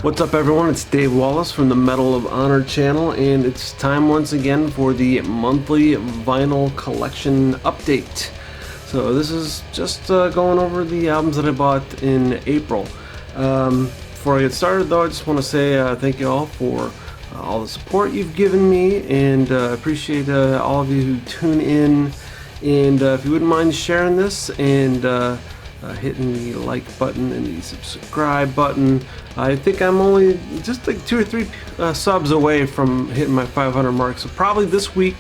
What's up everyone, it's Dave Wallace from the Medal of Honor channel, and it's time once again for the monthly vinyl collection update. So this is just going over the albums that I bought in April. Before I get started though, I just want to say thank you all for all the support you've given me, and appreciate all of you who tune in, and if you wouldn't mind sharing this and hitting the like button and the subscribe button. I think I'm only just like 2 or 3 subs away from hitting my 500 mark, so probably this week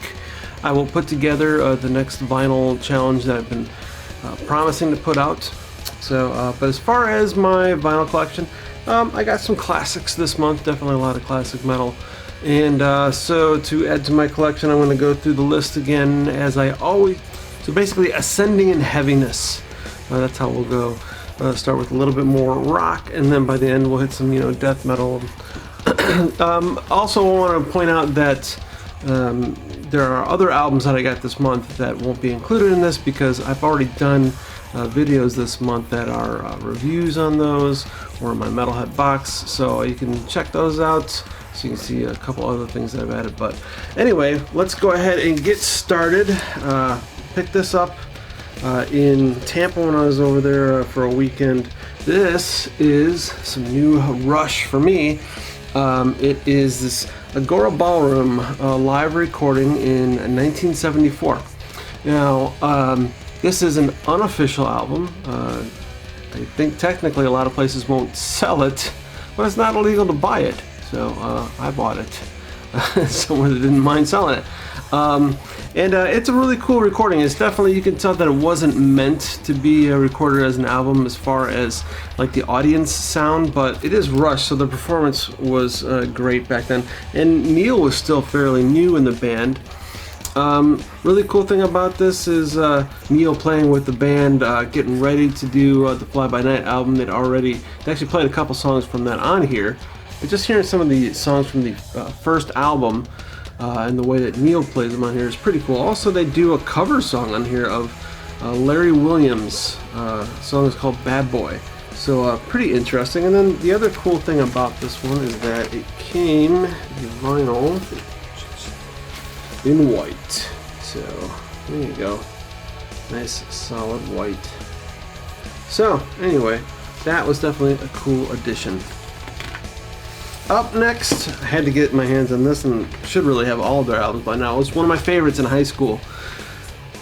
I will put together the next vinyl challenge that I've been promising to put out. So but as far as my vinyl collection, I got some classics this month, definitely a lot of classic metal, and so to add to my collection I'm going to go through the list again as I always. So basically ascending in heaviness. That's how we'll go. Start with a little bit more rock, and then by the end we'll hit some, death metal. Also, I want to point out that there are other albums that I got this month that won't be included in this because I've already done videos this month that are reviews on those, or in my Metalhead box, so you can check those out. So you can see a couple other things that I've added. But anyway, let's go ahead and get started. Pick this up in Tampa when I was over there for a weekend. This is some new Rush for me. It is this Agora Ballroom live recording in 1974. Now, this is an unofficial album. I think technically a lot of places won't sell it, but it's not illegal to buy it. So I bought it. Someone that didn't mind selling it. And it's a really cool recording. It's definitely, you can tell that it wasn't meant to be recorded as an album as far as like the audience sound, but it is Rush, so the performance was great back then. And Neil was still fairly new in the band. Really cool thing about this is Neil playing with the band, getting ready to do the Fly By Night album. They actually played a couple songs from that on here, but just hearing some of the songs from the first album, and the way that Neil plays them on here is pretty cool. Also, they do a cover song on here of Larry Williams. The song is called Bad Boy. So pretty interesting. And then the other cool thing about this one is that it came in vinyl in white. So there you go. Nice solid white. So anyway, that was definitely a cool addition. Up next, I had to get my hands on this, and should really have all of their albums by now. It was one of my favorites in high school.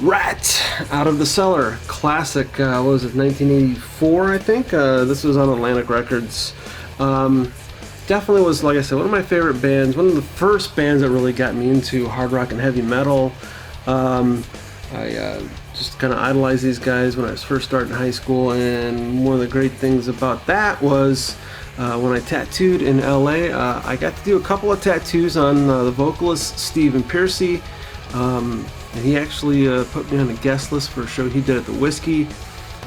Rat, Out of the Cellar, classic. What was it, 1984, I think? This was on Atlantic Records. Definitely was, like I said, one of my favorite bands. One of the first bands that really got me into hard rock and heavy metal. I just kind of idolized these guys when I was first starting high school, and one of the great things about that was when I tattooed in LA, I got to do a couple of tattoos on the vocalist Stephen Pearcy, and he actually put me on a guest list for a show he did at the Whiskey.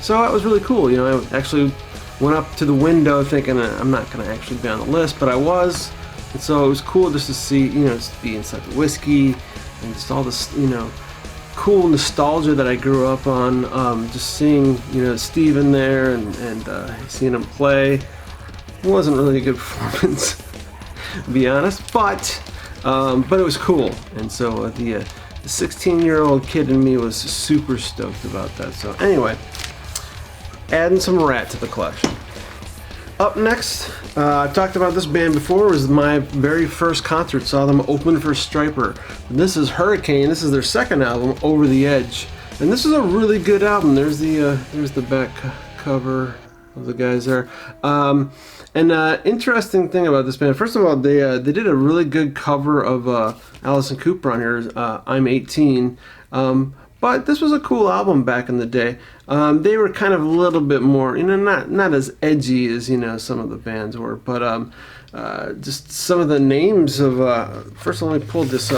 So that was really cool. I actually went up to the window thinking I'm not going to actually be on the list, but I was, and so it was cool just to see, just be inside the Whiskey and just all this, cool nostalgia that I grew up on, just seeing, Stephen there and seeing him play. It wasn't really a good performance, to be honest, but it was cool, and so the 16-year-old kid in me was super stoked about that. So anyway, adding some Rat to the collection. Up next, I've talked about this band before. It was my very first concert. Saw them open for Stryper. And this is Hurricane. This is their second album, Over the Edge, and this is a really good album. There's the back cover of the guys there. And interesting thing about this band, first of all, they did a really good cover of Allison Cooper on here, I'm 18. But this was a cool album back in the day. They were kind of a little bit more, not as edgy as, some of the bands were, but just some of the names of, first of all, let me pull this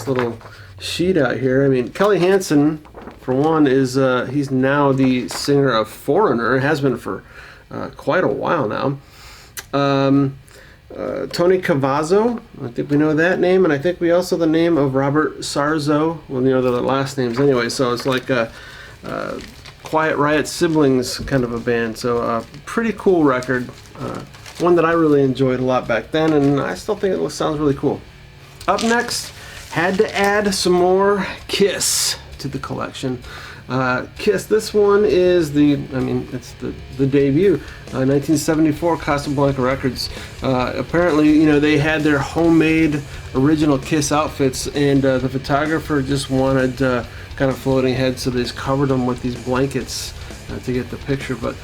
little sheet out here. I mean, Kelly Hansen, for one, is he's now the singer of Foreigner, has been for quite a while now. Tony Cavazzo, I think we know that name, and I think we also know the name of Robert Sarzo. Well, the last names anyway, so it's like a Quiet Riot siblings kind of a band. So pretty cool record. one that I really enjoyed a lot back then, and I still think it sounds really cool. Up next, had to add some more Kiss to the collection. Kiss, this one is it's the debut, 1974, Casablanca Records. Apparently, they had their homemade original Kiss outfits, and the photographer just wanted kind of floating heads, so they just covered them with these blankets to get the picture. But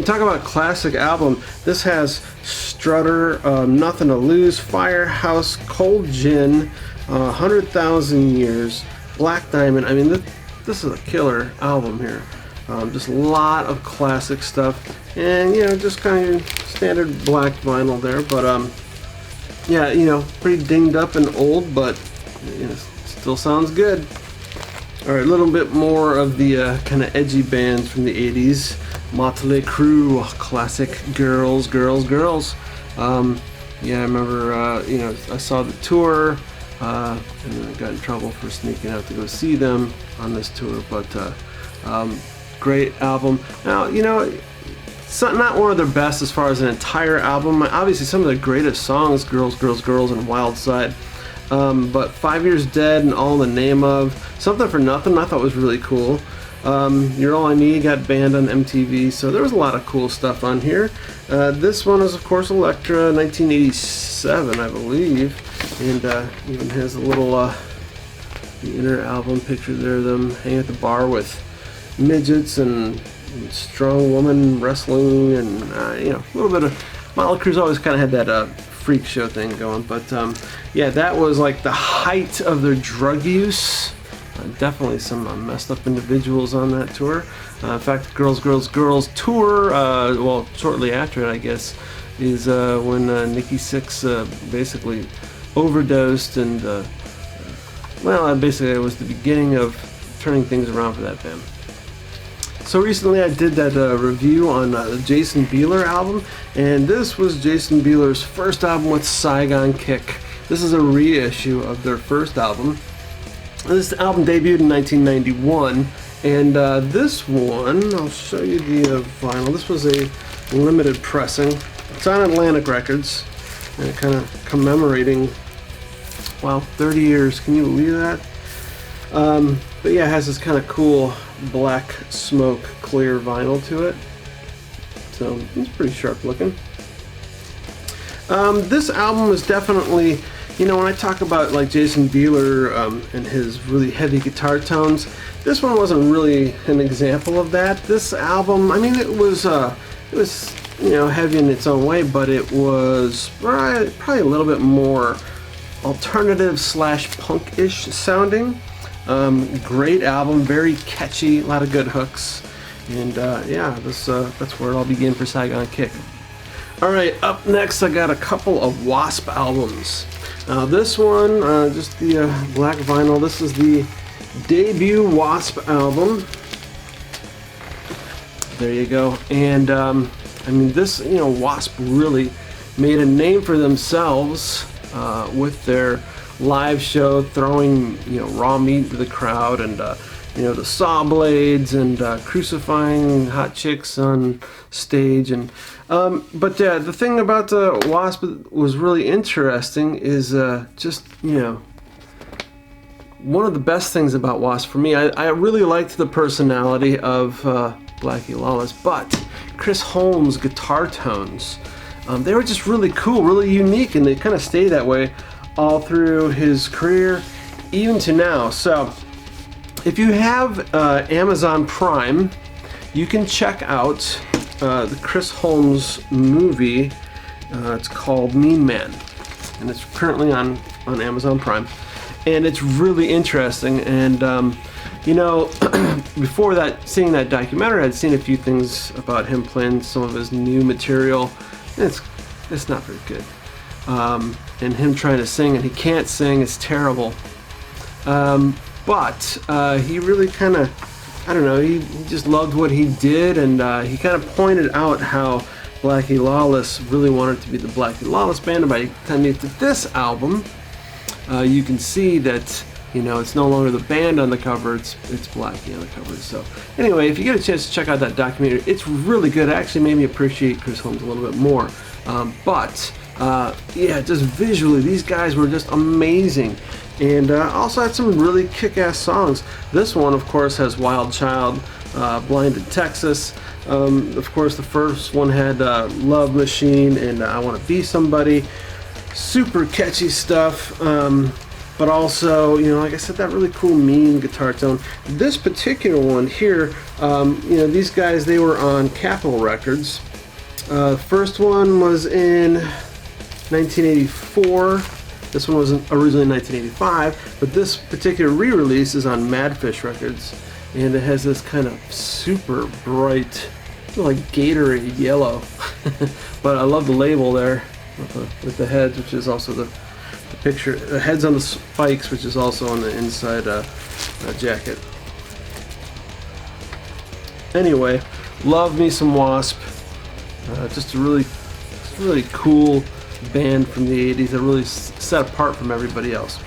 talk about a classic album. This has Strutter, Nothing to Lose, Firehouse, Cold Gin, 100,000 Years, Black Diamond. This is a killer album here. Just a lot of classic stuff, and just kind of standard black vinyl there. But pretty dinged up and old, but still sounds good. All right, a little bit more of the kind of edgy bands from the 80s. Motley Crue, classic Girls, Girls, Girls. I remember, I saw the tour, and then I got in trouble for sneaking out to go see them on this tour, but great album. Now, it's not one of their best as far as an entire album. Obviously, some of the greatest songs, Girls, Girls, Girls, and Wild Side. But 5 Years Dead and All in the Name Of, Something for Nothing, I thought was really cool. You're All I Need got banned on MTV, so there was a lot of cool stuff on here. This one is, of course, Elektra, 1987, I believe, and even has a little the inner album picture there, them hanging at the bar with midgets and strong woman wrestling, and a little bit of Motley Crue's always kind of had that freak show thing going. But that was like the height of their drug use. Definitely some messed up individuals on that tour. In fact, Girls, Girls, Girls tour, shortly after it, I guess, is when Nikki Sixx basically overdosed, and basically it was the beginning of turning things around for that band. So recently I did that review on the Jason Bieler album, and this was Jason Bieler's first album with Saigon Kick. This is a reissue of their first album. This album debuted in 1991, and this one, I'll show you the vinyl. This was a limited pressing. It's on Atlantic Records, and kind of commemorating, 30 years. Can you believe that? But yeah, it has this kind of cool black smoke clear vinyl to it, so it's pretty sharp looking. This album is definitely, when I talk about like Jason Bieler and his really heavy guitar tones, this one wasn't really an example of that. This album, it was heavy in its own way, but it was probably a little bit more alternative / punk-ish sounding. Great album, very catchy, a lot of good hooks, and that's where it all began for Saigon Kick. Alright, up next I got a couple of Wasp albums. This one, just the black vinyl, this is the debut Wasp album. There you go. And this, Wasp really made a name for themselves with their live show, throwing raw meat to the crowd, and the saw blades, and crucifying hot chicks on stage. And but the thing about the Wasp was really interesting is just one of the best things about Wasp for me. I really liked the personality of Blackie Lawless, but Chris Holmes' guitar tones, they were just really cool, really unique, and they kind of stay that way all through his career, even to now. So if you have Amazon Prime, you can check out the Chris Holmes movie. It's called Mean Man, and it's currently on Amazon Prime, and it's really interesting. And before that, seeing that documentary, I'd seen a few things about him playing some of his new material, and it's not very good. And him trying to sing, and he can't sing, it's terrible. But he really kind of, he just loved what he did, and he kind of pointed out how Blackie Lawless really wanted to be the Blackie Lawless Band. And by the time you get to this album, you can see that it's no longer the band on the cover, it's Blackie on the cover. So anyway, if you get a chance to check out that documentary, it's really good. It actually made me appreciate Chris Holmes a little bit more Yeah, just visually, these guys were just amazing. And also had some really kick-ass songs. This one, of course, has Wild Child, Blind in Texas. Of course, the first one had Love Machine and I Want to Be Somebody. Super catchy stuff. But also, you know, like I said, that really cool, mean guitar tone. This particular one here, you know, these guys, they were on Capitol Records. First one was in 1984. This one was originally in 1985, but this particular re-release is on Madfish Records, and it has this kind of super bright, like Gatorade yellow. But I love the label there with the heads, which is also the picture. The heads on the spikes, which is also on the inside jacket. Anyway, love me some Wasp. Just a really cool band from the 80s that really set apart from everybody else.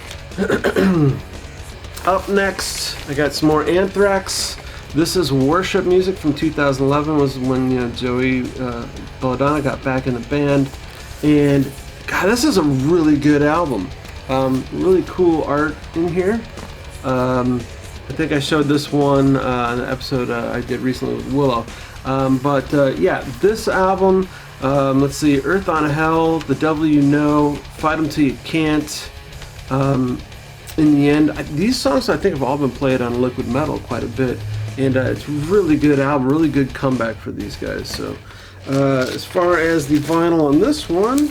Up next, I got some more Anthrax. This is Worship Music from 2011. Was when, you know, Joey Belladonna got back in the band, and God, this is a really good album. Really cool art in here. I think I showed this one in an episode I did recently with Willow. Yeah, this album. Let's see, Earth on Hell, The Devil You Know, Fight 'Em Till You Can't. In the end, these songs I think have all been played on Liquid Metal quite a bit, and it's a really good album, really good comeback for these guys. So, as far as the vinyl on this one,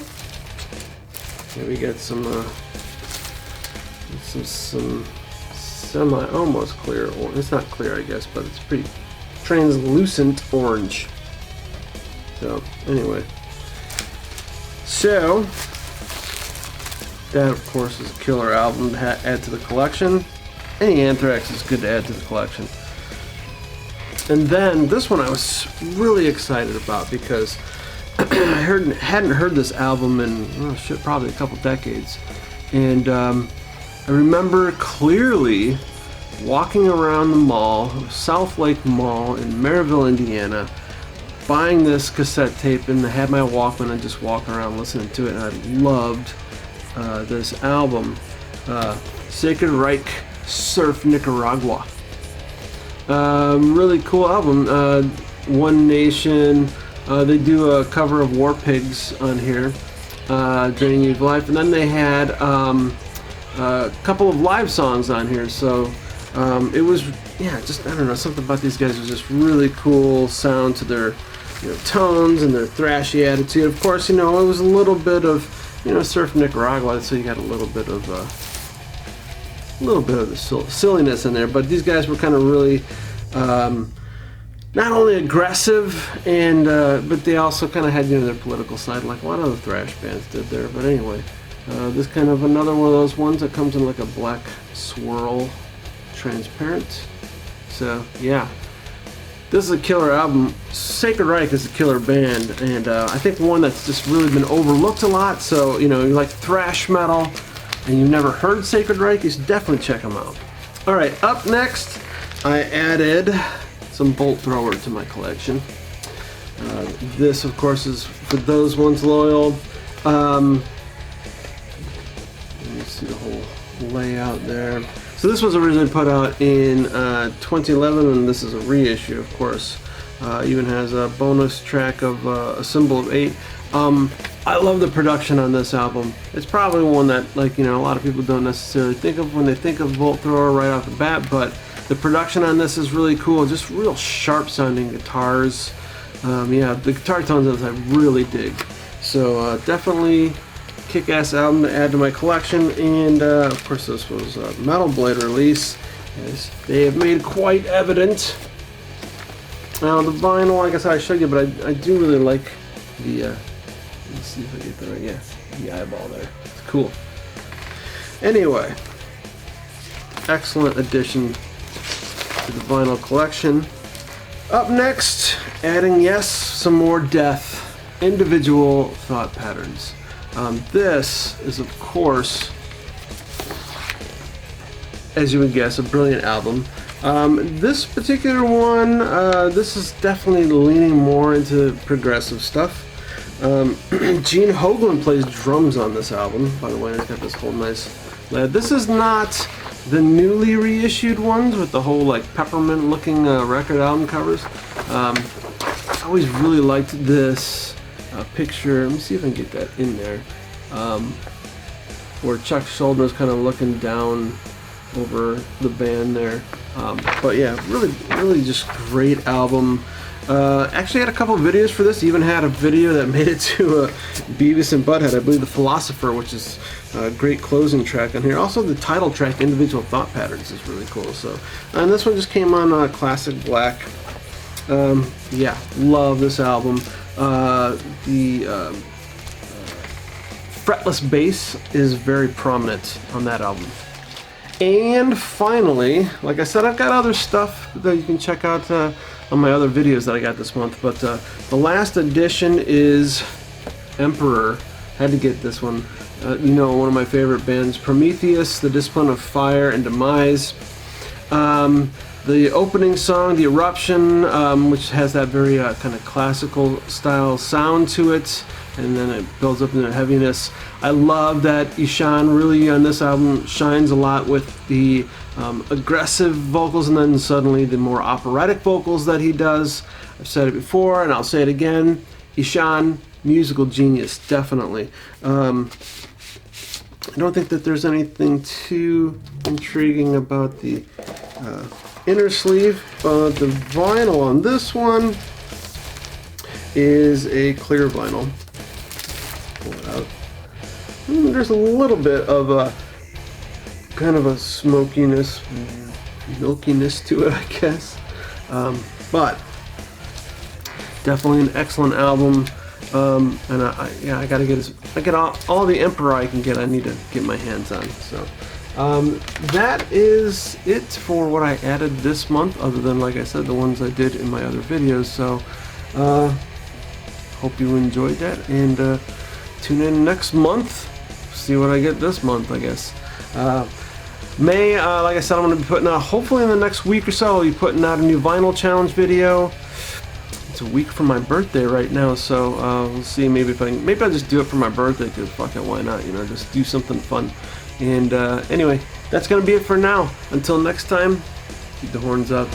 yeah, we got some semi almost clear, or it's not clear, I guess, but it's pretty translucent orange. So anyway, so that of course is a killer album to add to the collection. Any Anthrax is good to add to the collection. And then this one I was really excited about because I hadn't heard this album in probably a couple decades, and I remember clearly walking around the mall, South Lake Mall in Maryville, Indiana, buying this cassette tape, and I had my Walkman and just walking around listening to it, and I loved this album, Sacred Reich, Surf Nicaragua. Really cool album. One Nation, they do a cover of War Pigs on here, Draining You of Life, and then they had a couple of live songs on here, so it was, yeah, just, I don't know, something about these guys was just really cool sound to their, you know, tones and their thrashy attitude. Of course, you know, it was a little bit of, you know, Surf Nicaragua, so you got a little bit of the silliness in there. But these guys were kind of really not only aggressive, and but they also kind of had, you know, their political side, like a lot of the thrash bands did there. But anyway, this kind of another one of those ones that comes in like a black swirl, transparent. So yeah. This is a killer album. Sacred Reich is a killer band, and I think one that's just really been overlooked a lot. So, you know, you like thrash metal and you've never heard Sacred Reich, you should definitely check them out. Alright, up next, I added some Bolt Thrower to my collection. This, of course, is for those ones loyal. Let me see the whole layout there. So this was originally put out in 2011, and this is a reissue, of course. Even has a bonus track of A Symbol of 8. I love the production on this album. It's probably one that, like, you know, a lot of people don't necessarily think of when they think of Bolt Thrower right off the bat, but the production on this is really cool. Just real sharp sounding guitars. Yeah, the guitar tones of this I really dig. So definitely kick-ass album to add to my collection. And of course this was a Metal Blade release, as they have made quite evident. Now the vinyl, like I said, I showed you, but I do really like the let's see if I get the right, yeah, the eyeball there. It's cool. Anyway, excellent addition to the vinyl collection. Up next, adding, yes, some more death, Individual Thought Patterns. This is, of course, as you would guess, a brilliant album. This particular one, this is definitely leaning more into progressive stuff. Gene Hoglan plays drums on this album, by the way. It's got this whole nice lead. This is not the newly reissued ones with the whole like peppermint looking record album covers. I always really liked this picture. Let me see if I can get that in there. Where Chuck Schuldiner is kind of looking down over the band there. But yeah, really just great album. Actually had a couple of videos for this. Even had a video that made it to Beavis and Butthead, I believe, The Philosopher, which is a great closing track on here. Also the title track, Individual Thought Patterns, is really cool. So, and this one just came on Classic Black. Yeah, love this album. The fretless bass is very prominent on that album. And finally, like I said, I've got other stuff that you can check out on my other videos that I got this month, but the last edition is Emperor. Had to get this one. You know, one of my favorite bands, Prometheus, The Discipline of Fire and Demise. The opening song, The Eruption, which has that very kind of classical style sound to it, and then it builds up into heaviness. I love that Ishan really on this album shines a lot with the aggressive vocals, and then suddenly the more operatic vocals that he does. I've said it before and I'll say it again. Ishan, musical genius, definitely. I don't think that there's anything too intriguing about the inner sleeve, but the vinyl on this one is a clear vinyl. Pull it out. There's a little bit of a kind of a smokiness, milkiness to it, I guess. But definitely an excellent album. And I gotta get all the Emperor I can get. I need to get my hands on. So that is it for what I added this month, other than, like I said, the ones I did in my other videos. So hope you enjoyed that, and tune in next month. See what I get this month, I guess. Like I said, I'm going to be putting out, hopefully in the next week or so, I'll be putting out a new vinyl challenge video. It's a week from my birthday right now, so we'll see. Maybe I'll just do it for my birthday, because fuck it, why not? You know, just do something fun. And anyway, that's going to be it for now. Until next time, keep the horns up.